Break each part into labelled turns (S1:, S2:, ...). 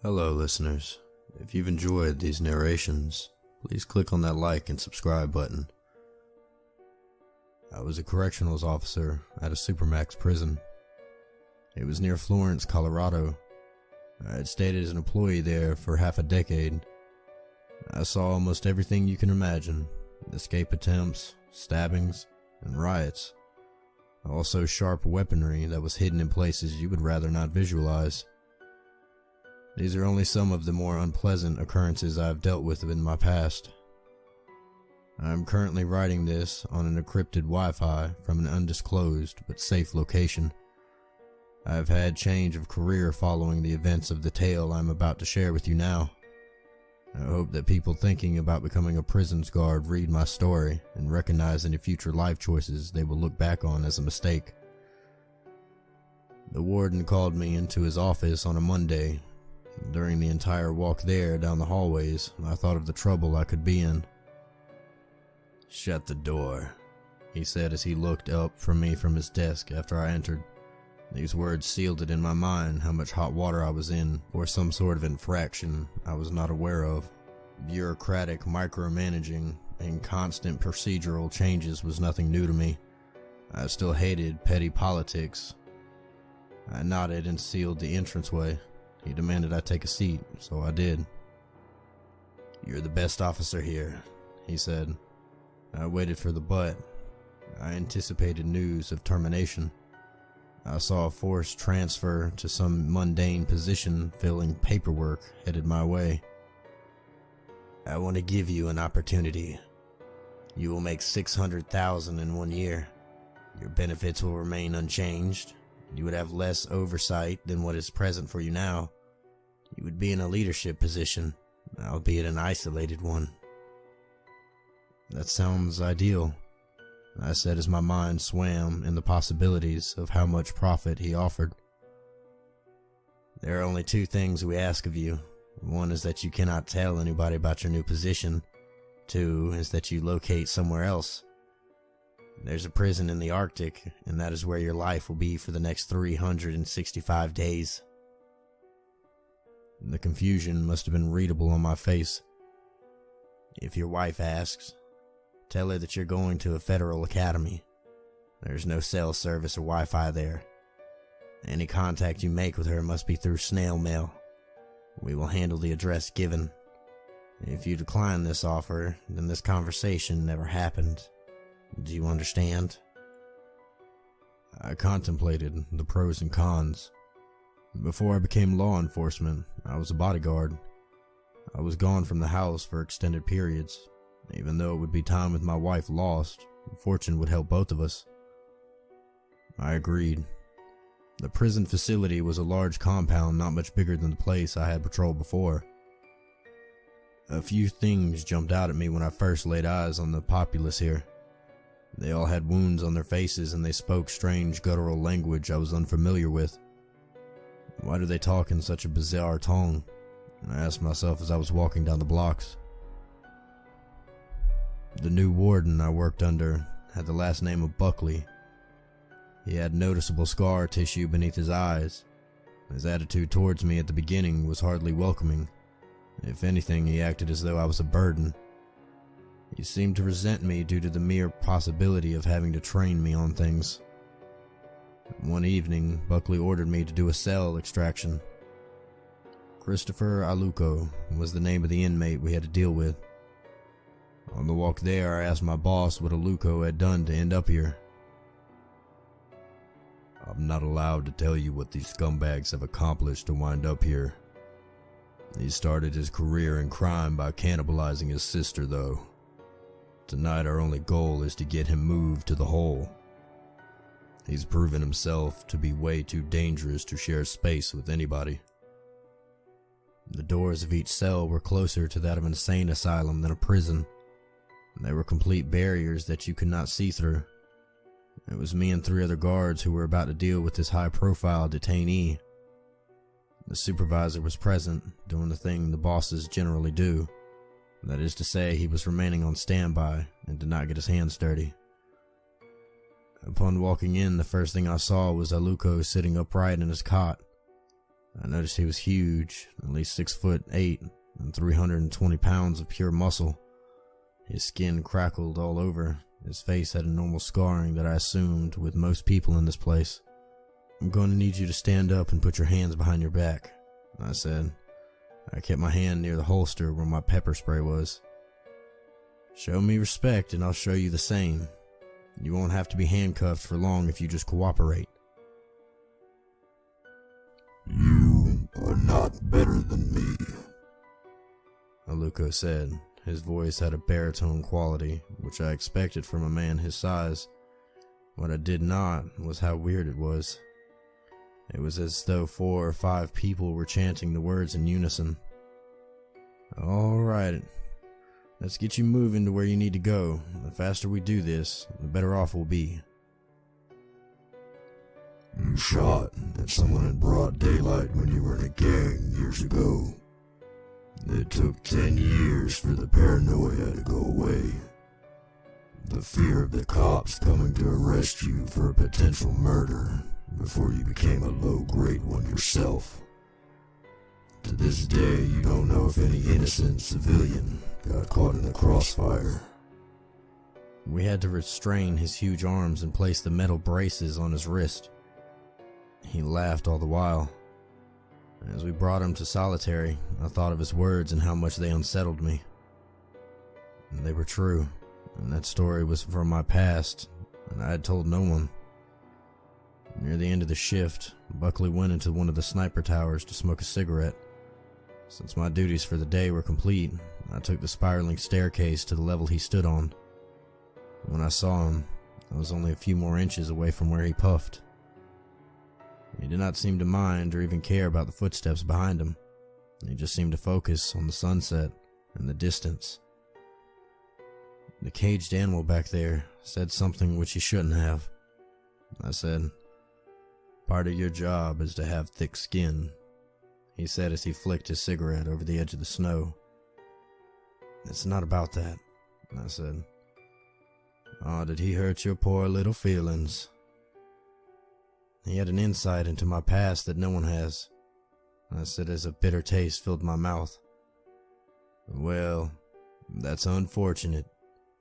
S1: Hello listeners, if you've enjoyed these narrations, please click on that like and subscribe button. I was a correctionals officer at a supermax prison. It was near Florence, Colorado. I had stayed as an employee there for half a decade. I saw almost everything you can imagine: escape attempts, stabbings, and riots. Also sharp weaponry that was hidden in places you would rather not visualize. These are only some of the more unpleasant occurrences I have dealt with in my past. I am currently writing this on an encrypted Wi-Fi from an undisclosed but safe location. I have had change of career following the events of the tale I am about to share with you now. I hope that people thinking about becoming a prison's guard read my story and recognize any future life choices they will look back on as a mistake. The warden called me into his office on a Monday. During the entire walk there down the hallways, I thought of the trouble I could be in. "Shut the door," he said as he looked up from me from his desk after I entered. These words sealed it in my mind how much hot water I was in for some sort of infraction I was not aware of. Bureaucratic micromanaging and constant procedural changes was nothing new to me. I still hated petty politics. I nodded and sealed the entranceway. He demanded I take a seat, so I did. "You're the best officer here," he said. I waited for the but. I anticipated news of termination. I saw a forced transfer to some mundane position filling paperwork headed my way. "I want to give you an opportunity. You will make $600,000 in 1 year. Your benefits will remain unchanged. You would have less oversight than what is present for you now. You would be in a leadership position, albeit an isolated one." "That sounds ideal," I said as my mind swam in the possibilities of how much profit he offered. "There are only two things we ask of you. One is that you cannot tell anybody about your new position. Two is that you locate somewhere else. There's a prison in the Arctic, and that is where your life will be for the next 365 days. The confusion must have been readable on my face. "If your wife asks, tell her that you're going to a federal academy. There's no cell service or Wi-Fi there. Any contact you make with her must be through snail mail. We will handle the address given. If you decline this offer, then this conversation never happened. Do you understand?" I contemplated the pros and cons. Before I became law enforcement, I was a bodyguard. I was gone from the house for extended periods. Even though it would be time with my wife lost, fortune would help both of us. I agreed. The prison facility was a large compound not much bigger than the place I had patrolled before. A few things jumped out at me when I first laid eyes on the populace here. They all had wounds on their faces and they spoke strange guttural language I was unfamiliar with. Why do they talk in such a bizarre tongue? I asked myself as I was walking down the blocks. The new warden I worked under had the last name of Buckley. He had noticeable scar tissue beneath his eyes. His attitude towards me at the beginning was hardly welcoming. If anything, he acted as though I was a burden. He seemed to resent me due to the mere possibility of having to train me on things. One evening, Buckley ordered me to do a cell extraction. Christopher Aluko was the name of the inmate we had to deal with. On the walk there, I asked my boss what Aluko had done to end up here. "I'm not allowed to tell you what these scumbags have accomplished to wind up here. He started his career in crime by cannibalizing his sister, though. Tonight our only goal is to get him moved to the hole. He's proven himself to be way too dangerous to share space with anybody." The doors of each cell were closer to that of an insane asylum than a prison. They were complete barriers that you could not see through. It was me and 3 other guards who were about to deal with this high-profile detainee. The supervisor was present, doing the thing the bosses generally do. That is to say, he was remaining on standby and did not get his hands dirty. Upon walking in, the first thing I saw was Aluko sitting upright in his cot. I noticed he was huge, at least 6'8" and 320 pounds of pure muscle. His skin crackled all over. His face had a normal scarring that I assumed with most people in this place. "I'm going to need you to stand up and put your hands behind your back," I said. I kept my hand near the holster where my pepper spray was. "Show me respect and I'll show you the same. You won't have to be handcuffed for long if you just cooperate."
S2: "You are not better than me,"
S1: Aluko said. His voice had a baritone quality, which I expected from a man his size. What I did not was how weird it was. It was as though 4 or 5 people were chanting the words in unison. "All right, let's get you moving to where you need to go. The faster we do this, the better off we'll be."
S2: "You shot at someone in broad daylight when you were in a gang years ago. It took 10 years for the paranoia to go away. The fear of the cops coming to arrest you for a potential murder before you became a low-grade one yourself. To this day, you don't know if any innocent civilian got caught in the crossfire."
S1: We had to restrain his huge arms and place the metal braces on his wrist. He laughed all the while. As we brought him to solitary, I thought of his words and how much they unsettled me. They were true, and that story was from my past, and I had told no one. Near the end of the shift, Buckley went into one of the sniper towers to smoke a cigarette. Since my duties for the day were complete, I took the spiraling staircase to the level he stood on. When I saw him, I was only a few more inches away from where he puffed. He did not seem to mind or even care about the footsteps behind him. He just seemed to focus on the sunset and the distance. The caged animal back there said something which he shouldn't have. I said, "Part of your job is to have thick skin," he said as he flicked his cigarette over the edge of the snow. "It's not about that," I said. "Oh, did he hurt your poor little feelings?" He had an insight into my past that no one has, I said as a bitter taste filled my mouth. "Well, that's unfortunate.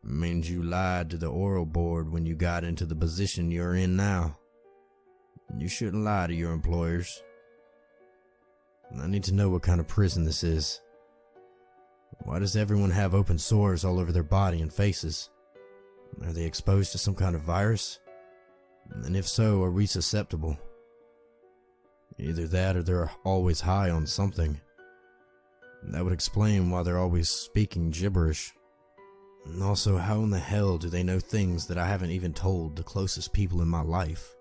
S1: It means you lied to the oral board when you got into the position you're in now. You shouldn't lie to your employers. I need to know what kind of prison this is. Why does everyone have open sores all over their body and faces? Are they exposed to some kind of virus? And if so, are we susceptible? Either that or they're always high on something. That would explain why they're always speaking gibberish. And also, how in the hell do they know things that I haven't even told the closest people in my life?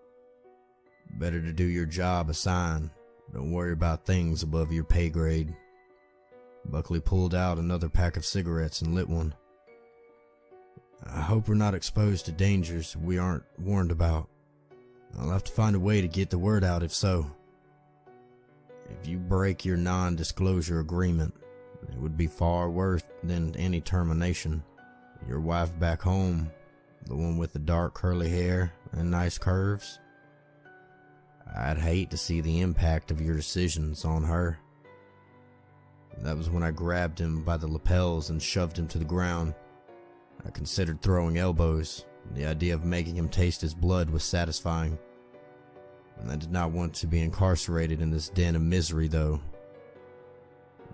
S1: Better to do your job assigned. Don't worry about things above your pay grade." Buckley pulled out another pack of cigarettes and lit one. "I hope we're not exposed to dangers we aren't warned about. I'll have to find a way to get the word out if so. If you break your non-disclosure agreement, it would be far worse than any termination. Your wife back home, the one with the dark curly hair and nice curves, I'd hate to see the impact of your decisions on her." That was when I grabbed him by the lapels and shoved him to the ground. I considered throwing elbows. The idea of making him taste his blood was satisfying. And I did not want to be incarcerated in this den of misery, though.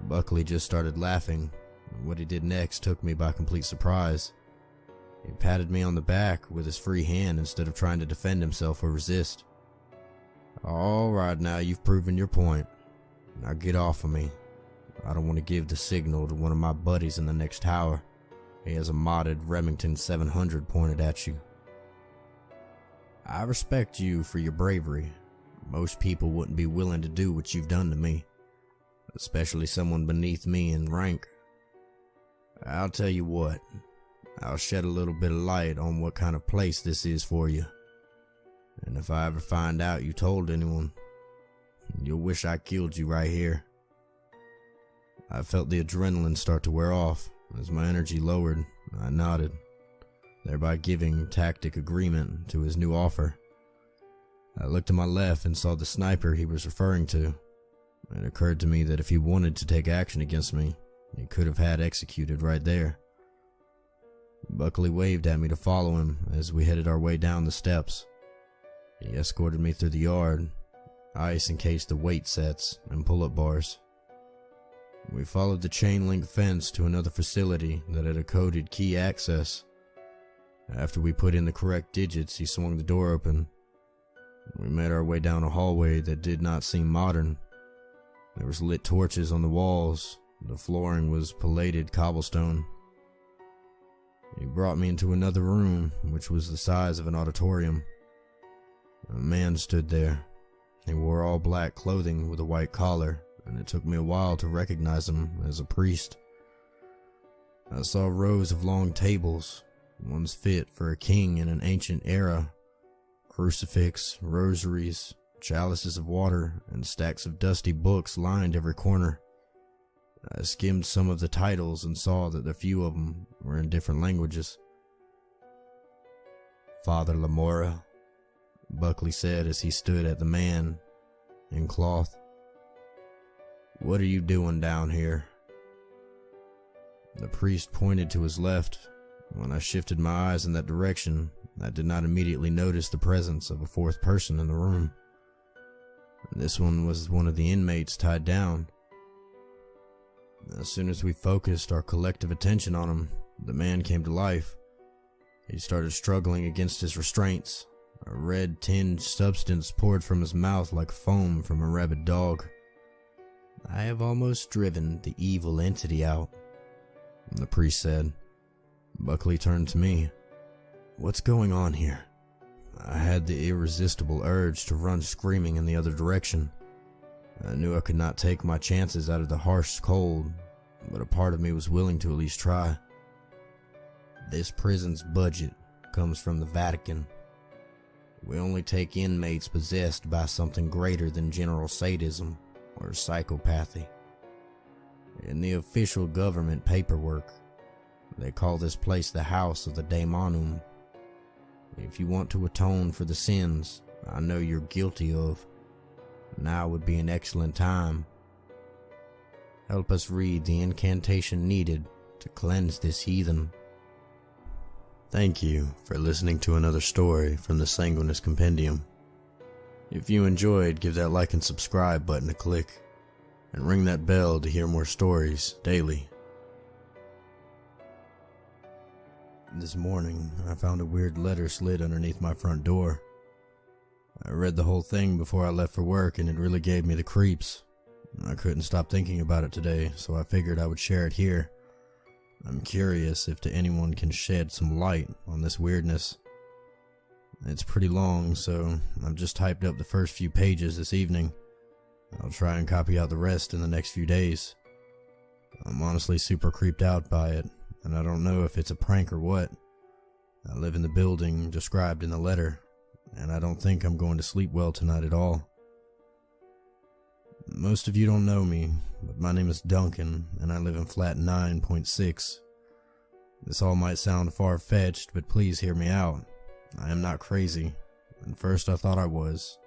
S1: Buckley just started laughing. What he did next took me by complete surprise. He patted me on the back with his free hand instead of trying to defend himself or resist. "All right, now you've proven your point. Now get off of me. I don't want to give the signal to one of my buddies in the next tower. He has a modded Remington 700 pointed at you. I respect you for your bravery. Most people wouldn't be willing to do what you've done to me, especially someone beneath me in rank. I'll tell you what, I'll shed a little bit of light on what kind of place this is for you. And if I ever find out you told anyone, you'll wish I killed you right here." I felt the adrenaline start to wear off. As my energy lowered, I nodded, thereby giving tacit agreement to his new offer. I looked to my left and saw the sniper he was referring to. It occurred to me that if he wanted to take action against me, he could have had executed right there. Buckley waved at me to follow him as we headed our way down the steps. He escorted me through the yard, ice encased the weight sets and pull-up bars. We followed the chain-link fence to another facility that had a coded key access. After we put in the correct digits, he swung the door open. We made our way down a hallway that did not seem modern. There was lit torches on the walls. The flooring was pallated cobblestone. He brought me into another room, which was the size of an auditorium. A man stood there. He wore all black clothing with a white collar, and it took me a while to recognize him as a priest. I saw rows of long tables, ones fit for a king in an ancient era. Crucifix, rosaries, chalices of water, and stacks of dusty books lined every corner. I skimmed some of the titles and saw that a few of them were in different languages. "Father Lamora," Buckley said as he stood at the man in cloth. "What are you doing down here?" The priest pointed to his left. When I shifted my eyes in that direction, I did not immediately notice the presence of a fourth person in the room. This one was one of the inmates tied down. As soon as we focused our collective attention on him, the man came to life. He started struggling against his restraints. A red tinged substance poured from his mouth like foam from a rabid dog. "I have almost driven the evil entity out," the priest said. Buckley turned to me. "What's going on here?" I had the irresistible urge to run screaming in the other direction. I knew I could not take my chances out of the harsh cold, but a part of me was willing to at least try. "This prison's budget comes from the Vatican. We only take inmates possessed by something greater than general sadism or psychopathy. In the official government paperwork, they call this place the House of the Daemonum. If you want to atone for the sins I know you're guilty of, now would be an excellent time. Help us read the incantation needed to cleanse this heathen." Thank you for listening to another story from the Sanguinis Compendium. If you enjoyed, give that like and subscribe button a click, and ring that bell to hear more stories daily. This morning, I found a weird letter slid underneath my front door. I read the whole thing before I left for work, and it really gave me the creeps. I couldn't stop thinking about it today, so I figured I would share it here. I'm curious if anyone can shed some light on this weirdness. It's pretty long, so I've just typed up the first few pages this evening. I'll try and copy out the rest in the next few days. I'm honestly super creeped out by it, and I don't know if it's a prank or what. I live in the building described in the letter, and I don't think I'm going to sleep well tonight at all. Most of you don't know me, but my name is Duncan, and I live in flat 9.6. This all might sound far-fetched, but please hear me out. I am not crazy. At first I thought I was,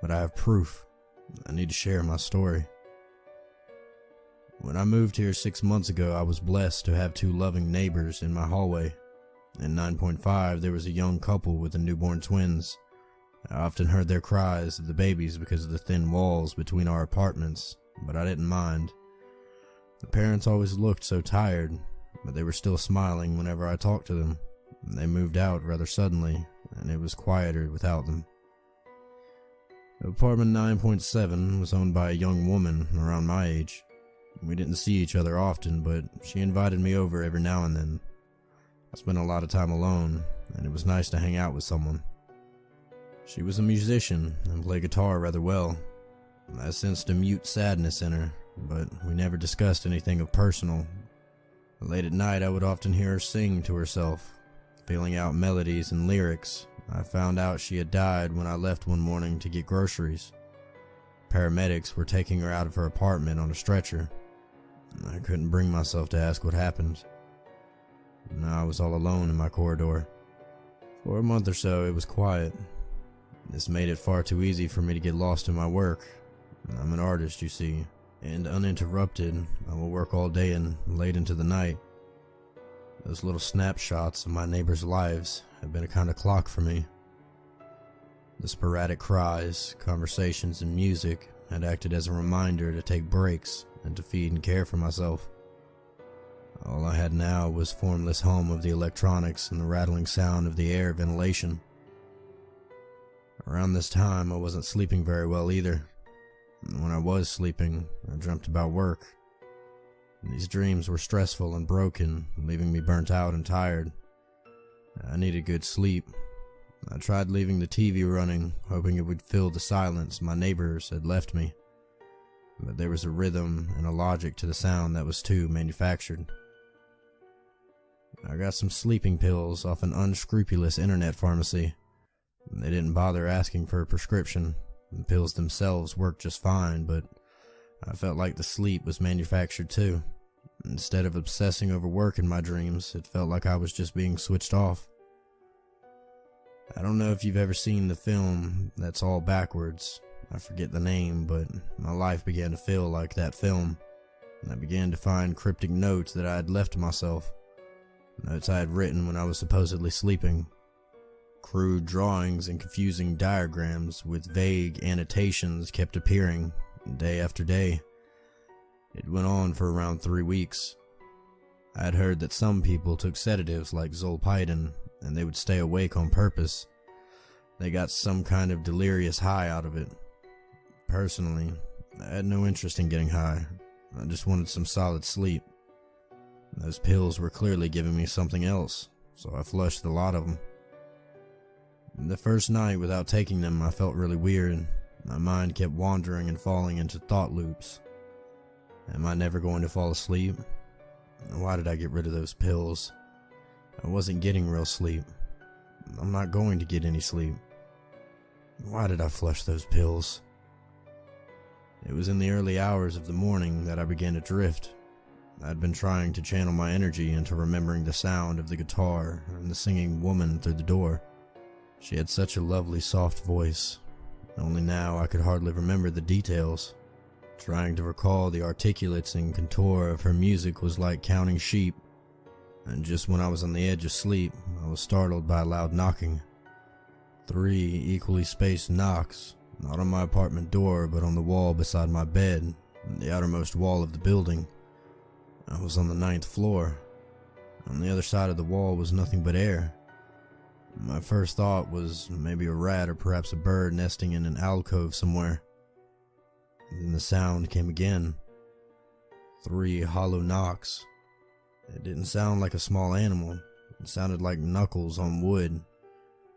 S1: but I have proof. I need to share my story. When I moved here 6 months ago, I was blessed to have two loving neighbors in my hallway. In 9.5, there was a young couple with the newborn twins. I often heard their cries of the babies because of the thin walls between our apartments, but I didn't mind. The parents always looked so tired, but they were still smiling whenever I talked to them. They moved out rather suddenly, and it was quieter without them. Apartment 9.7 was owned by a young woman around my age. We didn't see each other often, but she invited me over every now and then. I spent a lot of time alone, and it was nice to hang out with someone. She was a musician and played guitar rather well. I sensed a mute sadness in her, but we never discussed anything of personal. Late at night, I would often hear her sing to herself, feeling out melodies and lyrics. I found out she had died when I left one morning to get groceries. Paramedics were taking her out of her apartment on a stretcher. I couldn't bring myself to ask what happened. Now I was all alone in my corridor. For a month or so, it was quiet. This made it far too easy for me to get lost in my work. I'm an artist, you see, and uninterrupted, I will work all day and late into the night. Those little snapshots of my neighbors' lives have been a kind of clock for me. The sporadic cries, conversations, and music had acted as a reminder to take breaks and to feed and care for myself. All I had now was formless hum of the electronics and the rattling sound of the air ventilation. Around this time, I wasn't sleeping very well either. And when I was sleeping, I dreamt about work. These dreams were stressful and broken, leaving me burnt out and tired. I needed good sleep. I tried leaving the TV running, hoping it would fill the silence my neighbors had left me. But there was a rhythm and a logic to the sound that was too manufactured. I got some sleeping pills off an unscrupulous internet pharmacy. They didn't bother asking for a prescription. The pills themselves worked just fine, but I felt like the sleep was manufactured too. Instead of obsessing over work in my dreams, it felt like I was just being switched off. I don't know if you've ever seen the film That's All Backwards. I forget the name, but my life began to feel like that film. And I began to find cryptic notes that I had left to myself. Notes I had written when I was supposedly sleeping. Crude drawings and confusing diagrams with vague annotations kept appearing, day after day. It went on for around 3 weeks. I had heard that some people took sedatives like Zolpidem, and they would stay awake on purpose. They got some kind of delirious high out of it. Personally, I had no interest in getting high. I just wanted some solid sleep. Those pills were clearly giving me something else, so I flushed a lot of them. The first night without taking them, I felt really weird. My mind kept wandering and falling into thought loops. Am I never going to fall asleep? Why did I get rid of those pills? I wasn't getting real sleep. I'm not going to get any sleep. Why did I flush those pills? It was in the early hours of the morning that I began to drift. I'd been trying to channel my energy into remembering the sound of the guitar and the singing woman through the door. She had such a lovely, soft voice. Only now I could hardly remember the details. Trying to recall the articulates and contour of her music was like counting sheep. And just when I was on the edge of sleep, I was startled by a loud knocking. 3 equally spaced knocks, not on my apartment door, but on the wall beside my bed, the outermost wall of the building. I was on the 9th floor. On the other side of the wall was nothing but air. My first thought was maybe a rat or perhaps a bird nesting in an alcove somewhere. Then the sound came again. 3 hollow knocks. It didn't sound like a small animal. It sounded like knuckles on wood.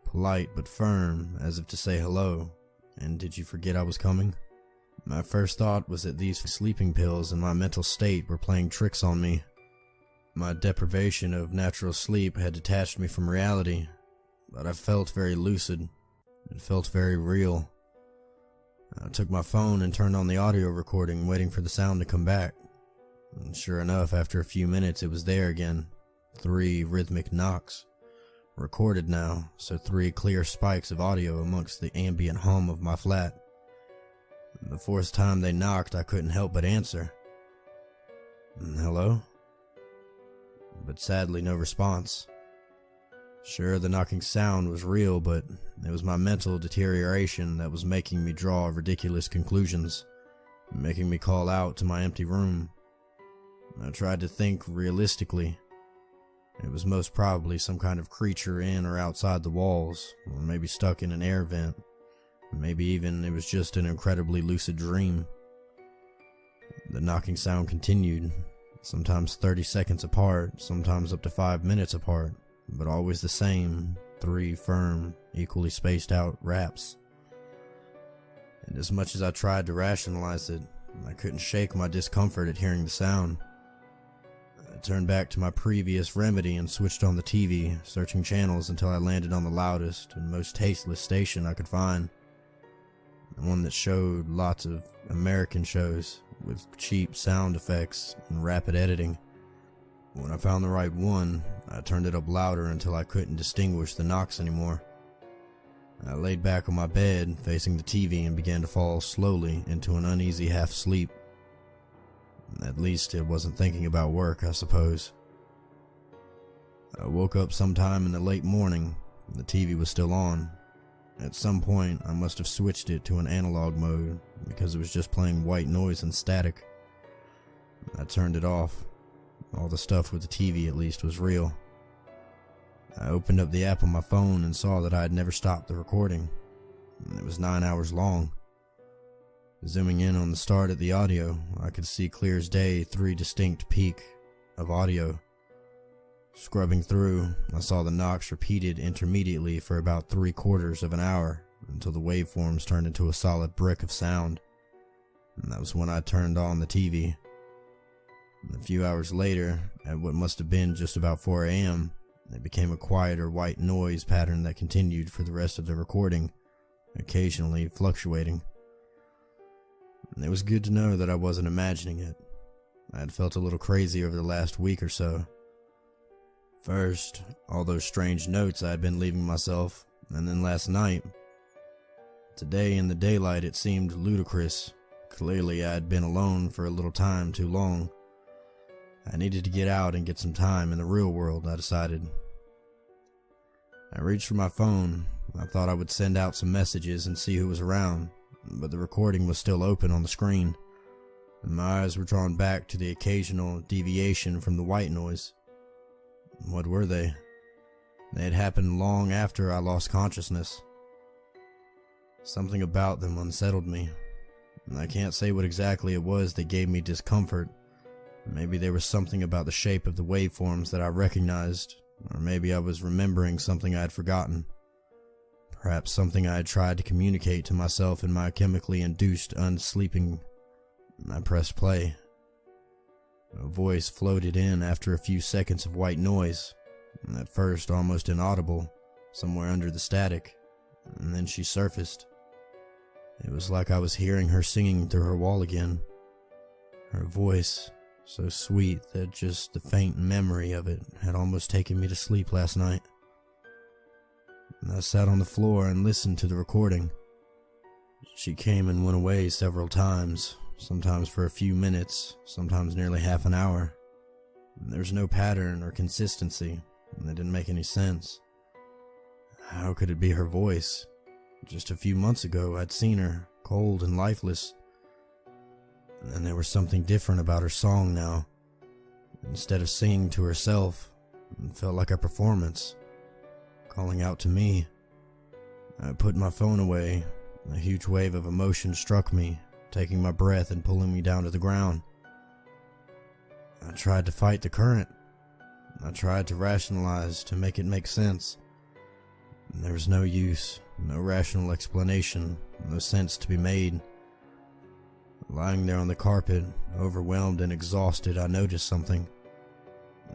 S1: Polite but firm, as if to say hello. And did you forget I was coming? My first thought was that these sleeping pills and my mental state were playing tricks on me. My deprivation of natural sleep had detached me from reality, but I felt very lucid. It felt very real. I took my phone and turned on the audio recording, waiting for the sound to come back. And sure enough, after a few minutes, it was there again. 3 rhythmic knocks. Recorded now, so 3 clear spikes of audio amongst the ambient hum of my flat. The 4th time they knocked, I couldn't help but answer. Hello? But sadly, no response. Sure, the knocking sound was real, but it was my mental deterioration that was making me draw ridiculous conclusions, making me call out to my empty room. I tried to think realistically. It was most probably some kind of creature in or outside the walls, or maybe stuck in an air vent. Maybe even it was just an incredibly lucid dream. The knocking sound continued, sometimes 30 seconds apart, sometimes up to 5 minutes apart, but always the same, 3 firm, equally spaced out raps. And as much as I tried to rationalize it, I couldn't shake my discomfort at hearing the sound. I turned back to my previous remedy and switched on the TV, searching channels until I landed on the loudest and most tasteless station I could find. The one that showed lots of American shows with cheap sound effects and rapid editing. When I found the right one, I turned it up louder until I couldn't distinguish the knocks anymore. I laid back on my bed, facing the TV, and began to fall slowly into an uneasy half sleep. At least it wasn't thinking about work, I suppose. I woke up sometime in the late morning. The TV was still on. At some point, I must have switched it to an analog mode because it was just playing white noise and static. I turned it off. All the stuff with the TV, at least, was real. I opened up the app on my phone and saw that I had never stopped the recording. It was 9 hours long. Zooming in on the start of the audio, I could see clear as day 3 distinct peaks of audio. Scrubbing through, I saw the knocks repeated intermediately for about 3/4 of an hour until the waveforms turned into a solid brick of sound. And that was when I turned on the TV. A few hours later, at what must have been just about 4 a.m., it became a quieter white noise pattern that continued for the rest of the recording, occasionally fluctuating. It was good to know that I wasn't imagining it. I had felt a little crazy over the last week or so. First, all those strange notes I had been leaving myself, and then last night. Today in the daylight it seemed ludicrous. Clearly I had been alone for a little time too long. I needed to get out and get some time in the real world, I decided. I reached for my phone. I thought I would send out some messages and see who was around, but the recording was still open on the screen, and my eyes were drawn back to the occasional deviation from the white noise. What were they? They had happened long after I lost consciousness. Something about them unsettled me. I can't say what exactly it was that gave me discomfort. Maybe there was something about the shape of the waveforms that I recognized, or maybe I was remembering something I had forgotten. Perhaps something I had tried to communicate to myself in my chemically induced unsleeping. I pressed play. A voice floated in after a few seconds of white noise, at first almost inaudible, somewhere under the static, and then she surfaced. It was like I was hearing her singing through her wall again. Her voice, so sweet that just the faint memory of it had almost taken me to sleep last night. I sat on the floor and listened to the recording. She came and went away several times, sometimes for a few minutes, sometimes nearly half an hour. There was no pattern or consistency, and it didn't make any sense. How could it be her voice? Just a few months ago I'd seen her, cold and lifeless. And there was something different about her song now. Instead of singing to herself, it felt like a performance, calling out to me. I put my phone away. A huge wave of emotion struck me, taking my breath and pulling me down to the ground. I tried to fight the current. I tried to rationalize, to make it make sense. There was no use, no rational explanation, no sense to be made. Lying there on the carpet, overwhelmed and exhausted, I noticed something.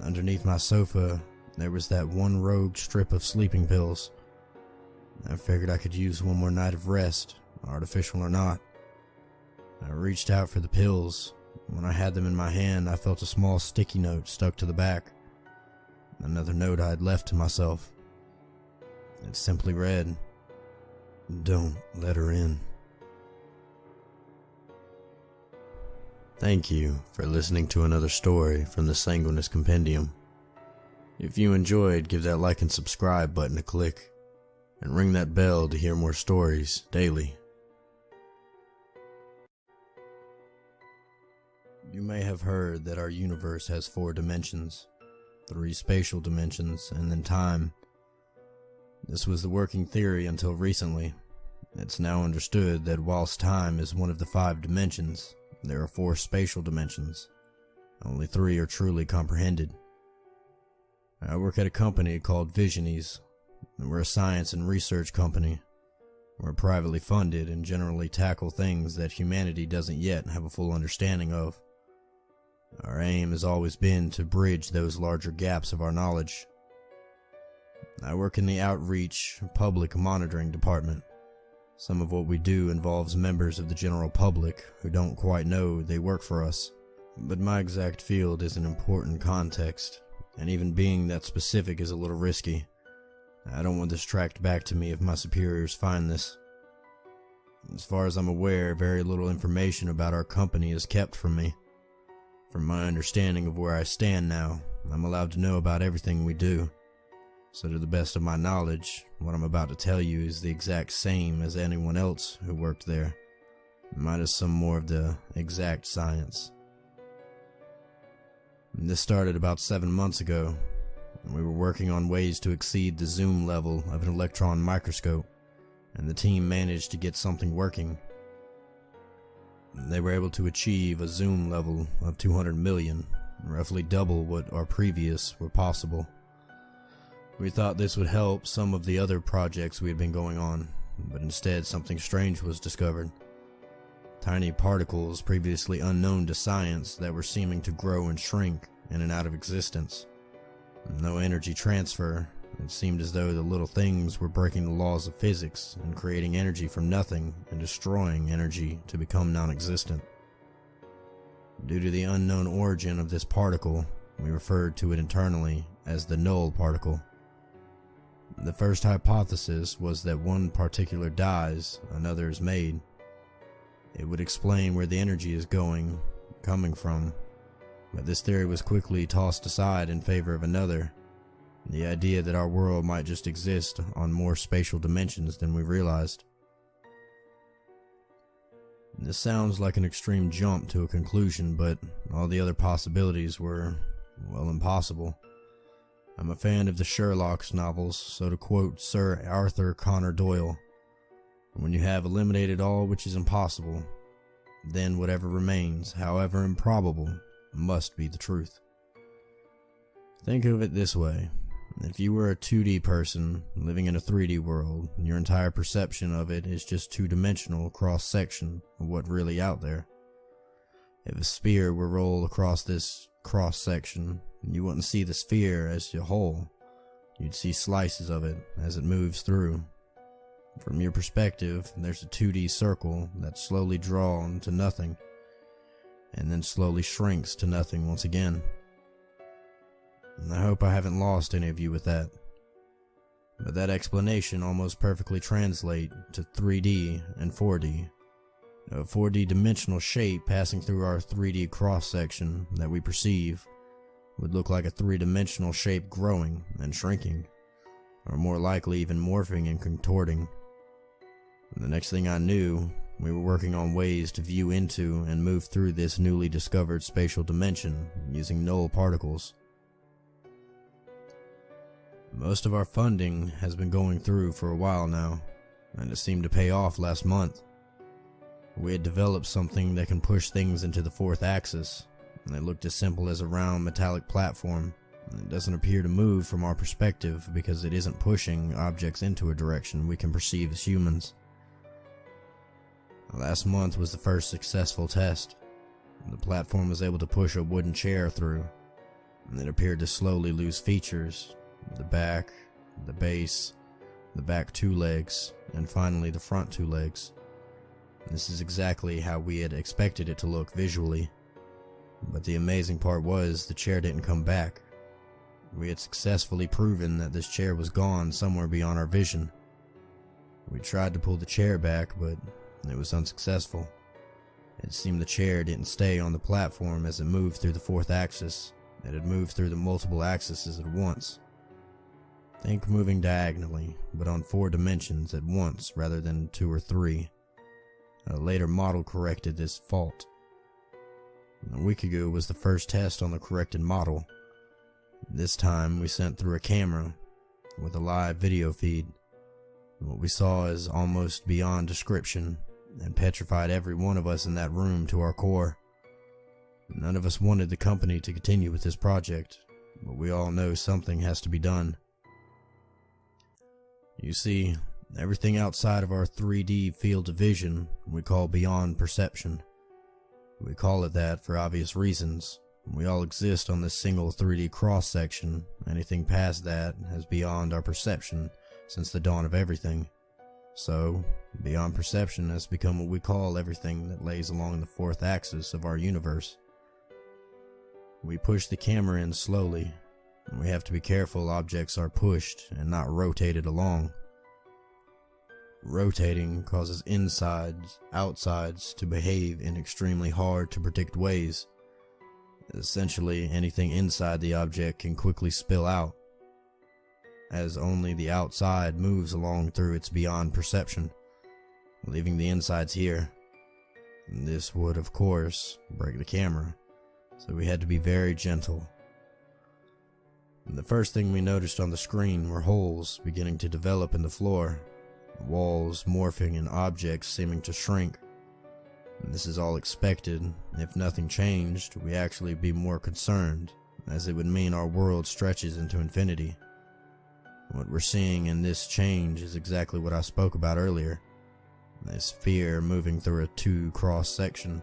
S1: Underneath my sofa, there was that one rogue strip of sleeping pills. I figured I could use one more night of rest, artificial or not. I reached out for the pills. When I had them in my hand, I felt a small sticky note stuck to the back. Another note I had left to myself. It simply read, "Don't let her in." Thank you for listening to another story from the Sanguinis Compendium. If you enjoyed, give that like and subscribe button a click, and ring that bell to hear more stories daily. You may have heard that our universe has 4 dimensions, 3 spatial dimensions, and then time. This was the working theory until recently. It's now understood that whilst time is one of the 5 dimensions, there are 4 spatial dimensions. Only 3 are truly comprehended. I work at a company called Visionies. We're a science and research company. We're privately funded and generally tackle things that humanity doesn't yet have a full understanding of. Our aim has always been to bridge those larger gaps of our knowledge. I work in the outreach public monitoring department. Some of what we do involves members of the general public who don't quite know they work for us. But my exact field is an important context, and even being that specific is a little risky. I don't want this tracked back to me if my superiors find this. As far as I'm aware, very little information about our company is kept from me. From my understanding of where I stand now, I'm allowed to know about everything we do. So to the best of my knowledge, what I'm about to tell you is the exact same as anyone else who worked there, minus some more of the exact science. This started about 7 months ago. We were working on ways to exceed the zoom level of an electron microscope, and the team managed to get something working. They were able to achieve a zoom level of 200 million, roughly double what our previous were possible. We thought this would help some of the other projects we had been going on, but instead something strange was discovered. Tiny particles previously unknown to science that were seeming to grow and shrink in and out of existence. No energy transfer. It seemed as though the little things were breaking the laws of physics and creating energy from nothing and destroying energy to become non-existent. Due to the unknown origin of this particle, we referred to it internally as the null particle. The first hypothesis was that one particular dies, another is made. It would explain where the energy is coming from, but this theory was quickly tossed aside in favor of another, the idea that our world might just exist on more spatial dimensions than we realized. This sounds like an extreme jump to a conclusion, but all the other possibilities were, well, impossible. I'm a fan of the Sherlock's novels, so to quote Sir Arthur Conan Doyle, when you have eliminated all which is impossible, then whatever remains, however improbable, must be the truth. Think of it this way. If you were a 2D person living in a 3D world, your entire perception of it is just two-dimensional cross-section of what's really out there. If a sphere were rolled across this cross-section, you wouldn't see the sphere as a whole. You'd see slices of it as it moves through. From your perspective, there's a 2D circle that's slowly drawn to nothing, and then slowly shrinks to nothing once again. And I hope I haven't lost any of you with that. But that explanation almost perfectly translates to 3D and 4D. A 4D dimensional shape passing through our 3D cross-section that we perceive would look like a 3-dimensional shape growing and shrinking, or more likely even morphing and contorting. And the next thing I knew, we were working on ways to view into and move through this newly discovered spatial dimension using null particles. Most of our funding has been going through for a while now, and it seemed to pay off last month. We had developed something that can push things into the fourth axis, and it looked as simple as a round metallic platform. It doesn't appear to move from our perspective because it isn't pushing objects into a direction we can perceive as humans. Last month was the first successful test. The platform was able to push a wooden chair through, and it appeared to slowly lose features. The back, the base, the back 2 legs, and finally the front 2 legs. This is exactly how we had expected it to look visually. But the amazing part was the chair didn't come back. We had successfully proven that this chair was gone somewhere beyond our vision. We tried to pull the chair back, but it was unsuccessful. It seemed the chair didn't stay on the platform as it moved through the fourth axis. It had moved through the multiple axes at once. Think moving diagonally, but on 4 dimensions at once rather than 2 or 3. A later model corrected this fault. A week ago was the first test on the corrected model. This time we sent through a camera with a live video feed. What we saw is almost beyond description and petrified every one of us in that room to our core. None of us wanted the company to continue with this project, but we all know something has to be done. You see, everything outside of our 3D field of vision we call beyond perception. We call it that for obvious reasons. We all exist on this single 3D cross-section. Anything past that is beyond our perception since the dawn of everything. So, beyond perception has become what we call everything that lays along the fourth axis of our universe. We push the camera in slowly, and we have to be careful objects are pushed and not rotated along. Rotating causes insides, outsides to behave in extremely hard to predict ways. Essentially, anything inside the object can quickly spill out, as only the outside moves along through its beyond perception, leaving the insides here. And this would, of course, break the camera, so we had to be very gentle. And the first thing we noticed on the screen were holes beginning to develop in the floor, walls morphing and objects seeming to shrink. And this is all expected. If nothing changed, we'd actually be more concerned, as it would mean our world stretches into infinity. What we're seeing in this change is exactly what I spoke about earlier. This sphere moving through a 2 cross section,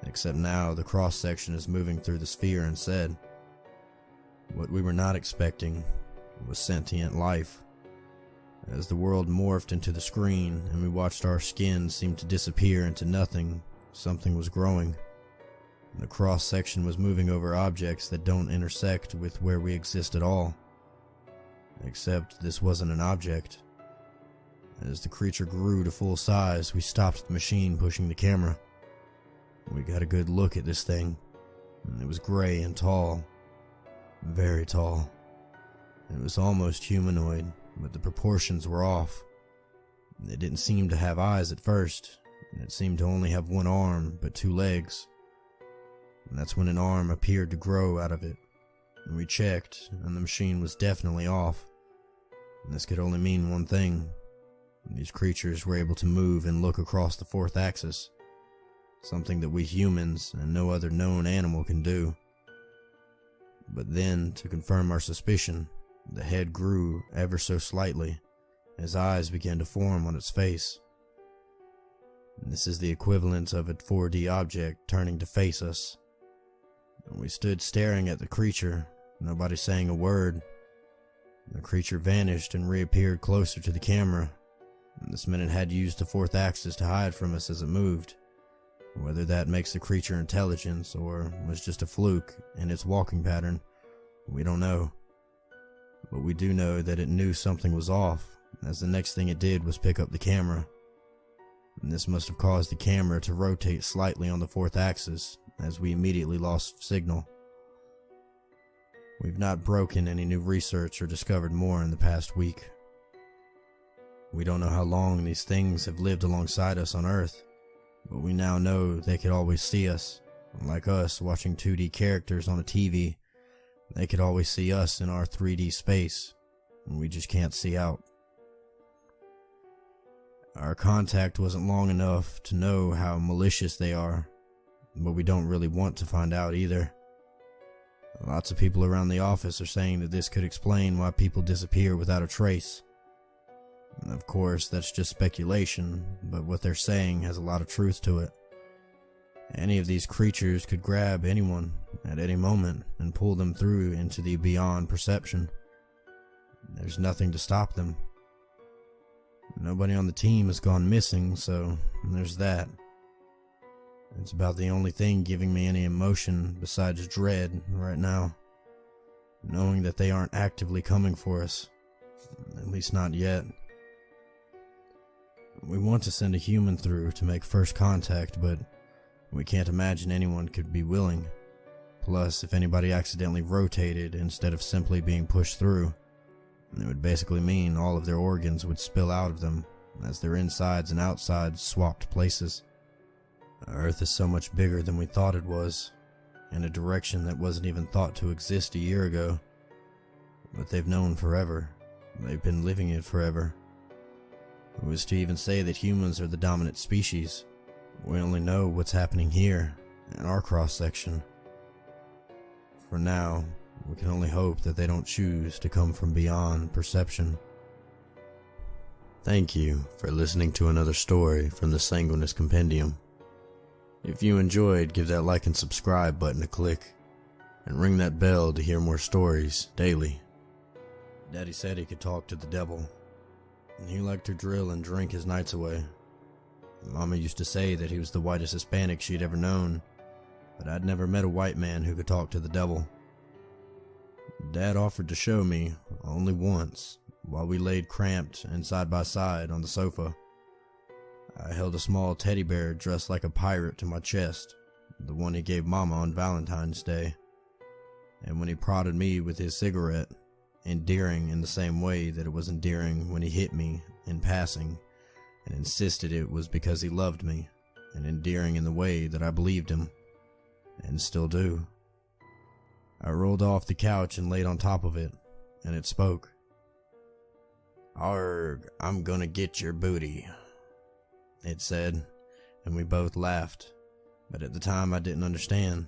S1: except now the cross section is moving through the sphere instead. What we were not expecting was sentient life. As the world morphed into the screen and we watched our skin seem to disappear into nothing, something was growing. The cross section was moving over objects that don't intersect with where we exist at all. Except this wasn't an object. As the creature grew to full size, we stopped the machine pushing the camera. We got a good look at this thing, and it was gray and tall. Very tall. It was almost humanoid, but the proportions were off. It didn't seem to have eyes at first, and it seemed to only have one arm, but 2 legs. And that's when an arm appeared to grow out of it. And we checked, and the machine was definitely off. And this could only mean one thing. These creatures were able to move and look across the 4th axis, something that we humans and no other known animal can do. But then, to confirm our suspicion, the head grew ever so slightly, as eyes began to form on its face. And this is the equivalent of a 4D object turning to face us. And we stood staring at the creature, nobody saying a word. The creature vanished and reappeared closer to the camera. This meant it had used the 4th axis to hide from us as it moved. Whether that makes the creature intelligent or was just a fluke in its walking pattern, we don't know. But we do know that it knew something was off, as the next thing it did was pick up the camera. And this must have caused the camera to rotate slightly on the 4th axis, as we immediately lost signal. We've not broken any new research or discovered more in the past week. We don't know how long these things have lived alongside us on Earth, but we now know they could always see us. Like us watching 2D characters on a TV, they could always see us in our 3D space, and we just can't see out. Our contact wasn't long enough to know how malicious they are, but we don't really want to find out either. Lots of people around the office are saying that this could explain why people disappear without a trace. Of course, that's just speculation, but what they're saying has a lot of truth to it. Any of these creatures could grab anyone at any moment and pull them through into the beyond perception. There's nothing to stop them. Nobody on the team has gone missing, so there's that. It's about the only thing giving me any emotion besides dread right now. Knowing that they aren't actively coming for us. At least not yet. We want to send a human through to make first contact, but we can't imagine anyone could be willing. Plus, if anybody accidentally rotated instead of simply being pushed through, it would basically mean all of their organs would spill out of them, as their insides and outsides swapped places. Earth is so much bigger than we thought it was, in a direction that wasn't even thought to exist a year ago. But they've known forever. They've been living it forever. Who is to even say that humans are the dominant species? We only know what's happening here, in our cross-section. For now, we can only hope that they don't choose to come from beyond perception. Thank you for listening to another story from the Sanguinis Compendium. If you enjoyed, give that like and subscribe button a click, and ring that bell to hear more stories daily. Daddy said he could talk to the devil, and he liked to drill and drink his nights away. Mama used to say that he was the whitest Hispanic she'd ever known, but I'd never met a white man who could talk to the devil. Dad offered to show me, only once, while we laid cramped and side by side on the sofa. I held a small teddy bear dressed like a pirate to my chest, the one he gave Mama on Valentine's Day. And when he prodded me with his cigarette, endearing in the same way that it was endearing when he hit me in passing, and insisted it was because he loved me, and endearing in the way that I believed him, and still do. I rolled off the couch and laid on top of it, and it spoke. "Arg, I'm gonna get your booty," it said, and we both laughed, but at the time I didn't understand,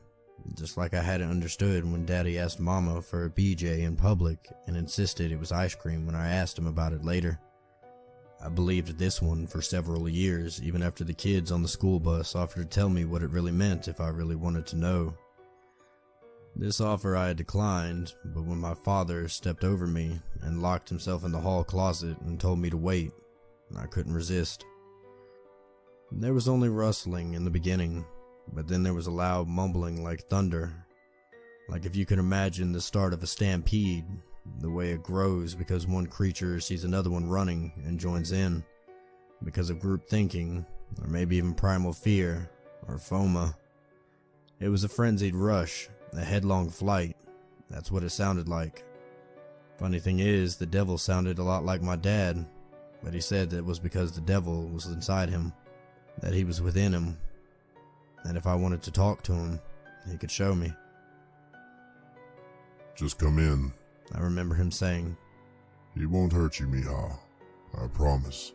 S1: just like I hadn't understood when Daddy asked Mama for a BJ in public and insisted it was ice cream when I asked him about it later. I believed this one for several years, even after the kids on the school bus offered to tell me what it really meant if I really wanted to know. This offer I had declined, but when my father stepped over me and locked himself in the hall closet and told me to wait, I couldn't resist. There was only rustling in the beginning, but then there was a loud mumbling like thunder, like if you could imagine the start of a stampede, the way it grows because one creature sees another one running and joins in, because of group thinking, or maybe even primal fear, or FOMA. It was a frenzied rush, a headlong flight. That's what it sounded like. Funny thing is, the devil sounded a lot like my dad, but he said that was because the devil was inside him, that he was within him, and if I wanted to talk to him, he could show me.
S2: "Just come in.
S1: I remember him saying.
S2: He won't hurt you, Mija. I promise."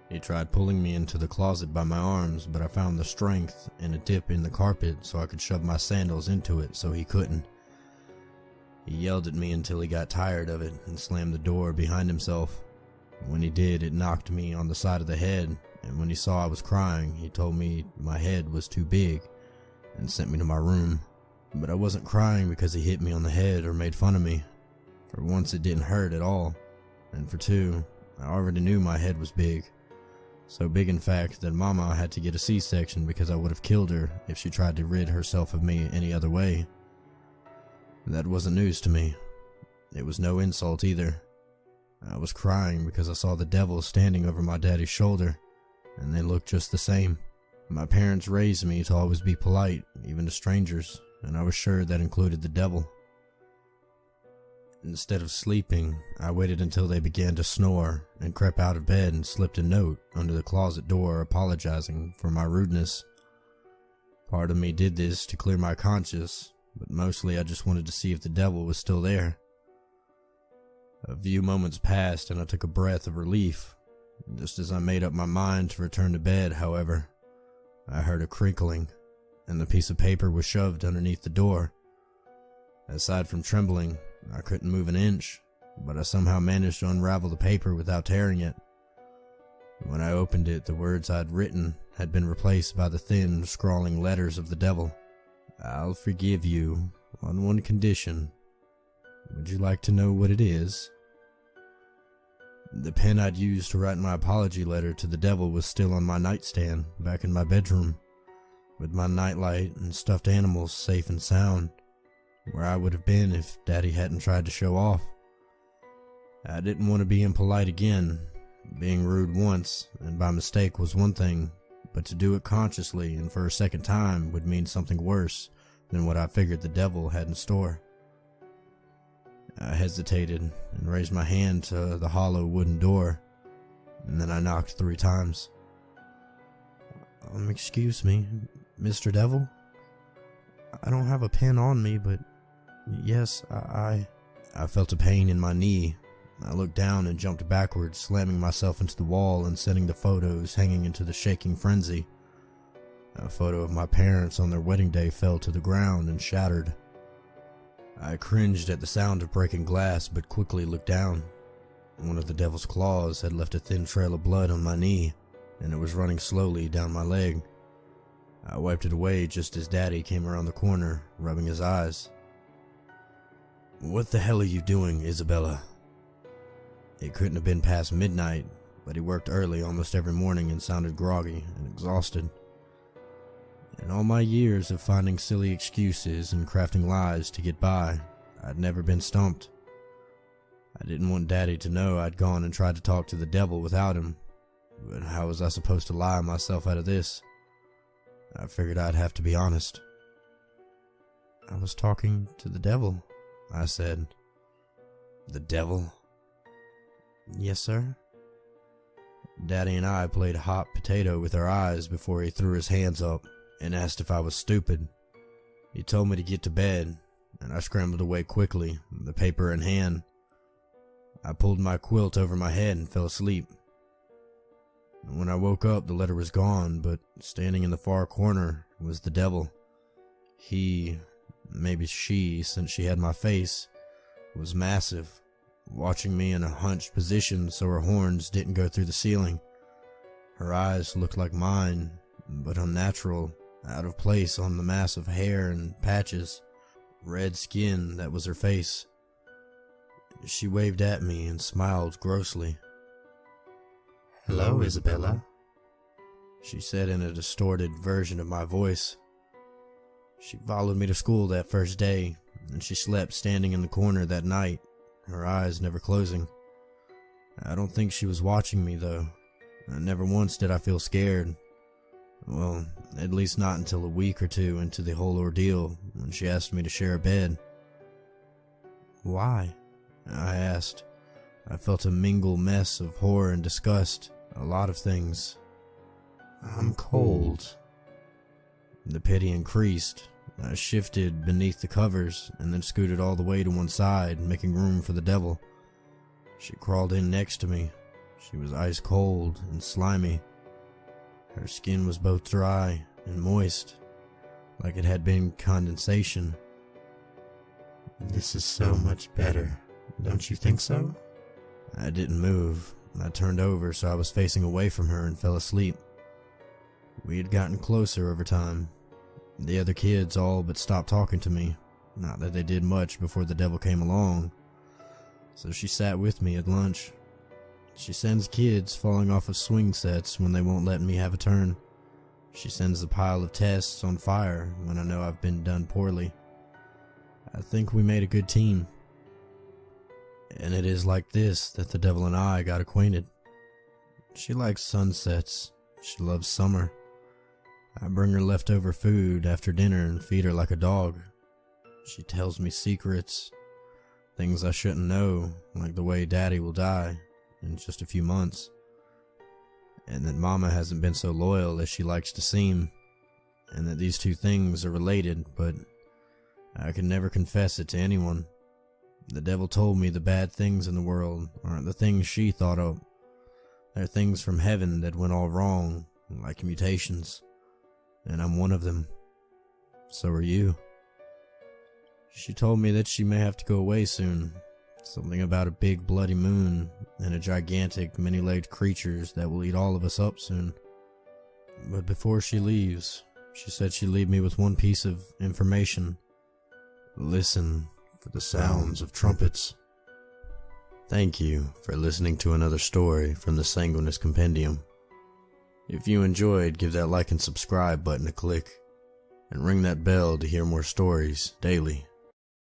S1: He tried pulling me into the closet by my arms, but I found the strength in a dip in the carpet so I could shove my sandals into it so he couldn't. He yelled at me until he got tired of it and slammed the door behind himself. When he did, it knocked me on the side of the head, and when he saw I was crying, he told me my head was too big and sent me to my room. But I wasn't crying because he hit me on the head or made fun of me. For once, it didn't hurt at all, and for two, I already knew my head was big. So big, in fact, that Mama had to get a C-section because I would have killed her if she tried to rid herself of me any other way. That wasn't news to me. It was no insult either. I was crying because I saw the devil standing over my daddy's shoulder, and they looked just the same. My parents raised me to always be polite, even to strangers, and I was sure that included the devil. Instead of sleeping, I waited until they began to snore and crept out of bed and slipped a note under the closet door apologizing for my rudeness. Part of me did this to clear my conscience, but mostly I just wanted to see if the devil was still there. A few moments passed and I took a breath of relief. Just as I made up my mind to return to bed, however, I heard a crinkling, and the piece of paper was shoved underneath the door. Aside from trembling, I couldn't move an inch, but I somehow managed to unravel the paper without tearing it. When I opened it, the words I'd written had been replaced by the thin, scrawling letters of the devil. "I'll forgive you on one condition. Would you like to know what it is?" The pen I'd used to write my apology letter to the devil was still on my nightstand back in my bedroom, with my nightlight and stuffed animals safe and sound, where I would have been if Daddy hadn't tried to show off. I didn't want to be impolite again. Being rude once, and by mistake, was one thing, but to do it consciously and for a second time would mean something worse than what I figured the devil had in store. I hesitated and raised my hand to the hollow wooden door, and then I knocked 3 times. Excuse me, Mr. Devil? I don't have a pen on me, but yes, I felt a pain in my knee. I looked down and jumped backwards, slamming myself into the wall and sending the photos hanging into the shaking frenzy. A photo of my parents on their wedding day fell to the ground and shattered. I cringed at the sound of breaking glass, but quickly looked down. One of the devil's claws had left a thin trail of blood on my knee, and it was running slowly down my leg. I wiped it away just as Daddy came around the corner, rubbing his eyes. "What the hell are you doing, Isabella?" It couldn't have been past midnight, but he worked early almost every morning and sounded groggy and exhausted. In all my years of finding silly excuses and crafting lies to get by, I'd never been stumped. I didn't want Daddy to know I'd gone and tried to talk to the devil without him, but how was I supposed to lie myself out of this? I figured I'd have to be honest. "I was talking to the devil," I said. "The devil?" "Yes, sir." Daddy and I played hot potato with our eyes before he threw his hands up and asked if I was stupid. He told me to get to bed, and I scrambled away quickly, the paper in hand. I pulled my quilt over my head and fell asleep. When I woke up, the letter was gone, but standing in the far corner was the devil. He, maybe she, since she had my face, was massive, watching me in a hunched position so her horns didn't go through the ceiling. Her eyes looked like mine, but unnatural, out of place on the mass of hair and patches. Red skin, that was her face. She waved at me and smiled grossly.
S3: "Hello, Isabella,"
S1: she said in a distorted version of my voice. She followed me to school that first day, and she slept standing in the corner that night, her eyes never closing. I don't think she was watching me, though. Never once did I feel scared. Well, at least not until a week or two into the whole ordeal, when she asked me to share a bed. "Why?" I asked. I felt a mingled mess of horror and disgust, a lot of things.
S3: "I'm cold."
S1: The pity increased. I shifted beneath the covers and then scooted all the way to one side, making room for the devil. She crawled in next to me. She was ice cold and slimy. Her skin was both dry and moist, like it had been condensation.
S3: "This is so much better, don't you think so?"
S1: I didn't move. I turned over so I was facing away from her and fell asleep. We had gotten closer over time. The other kids all but stopped talking to me, not that they did much before the devil came along. So she sat with me at lunch. She sends kids falling off of swing sets when they won't let me have a turn. She sends a pile of tests on fire when I know I've been done poorly. I think we made a good team. And it is like this that the devil and I got acquainted. She likes sunsets. She loves summer. I bring her leftover food after dinner and feed her like a dog. She tells me secrets, things I shouldn't know, like the way Daddy will die in just a few months, and that Mama hasn't been so loyal as she likes to seem, and that these two things are related, but I can never confess it to anyone. The devil told me the bad things in the world aren't the things she thought of. They're things from heaven that went all wrong, like mutations, and I'm one of them. So are you. She told me that she may have to go away soon. Something about a big bloody moon and a gigantic many-legged creatures that will eat all of us up soon. But before she leaves, she said she'd leave me with one piece of information. Listen for the sounds of trumpets. Thank you for listening to another story from the Sanguinis Compendium. If you enjoyed, give that like and subscribe button a click, and ring that bell to hear more stories daily.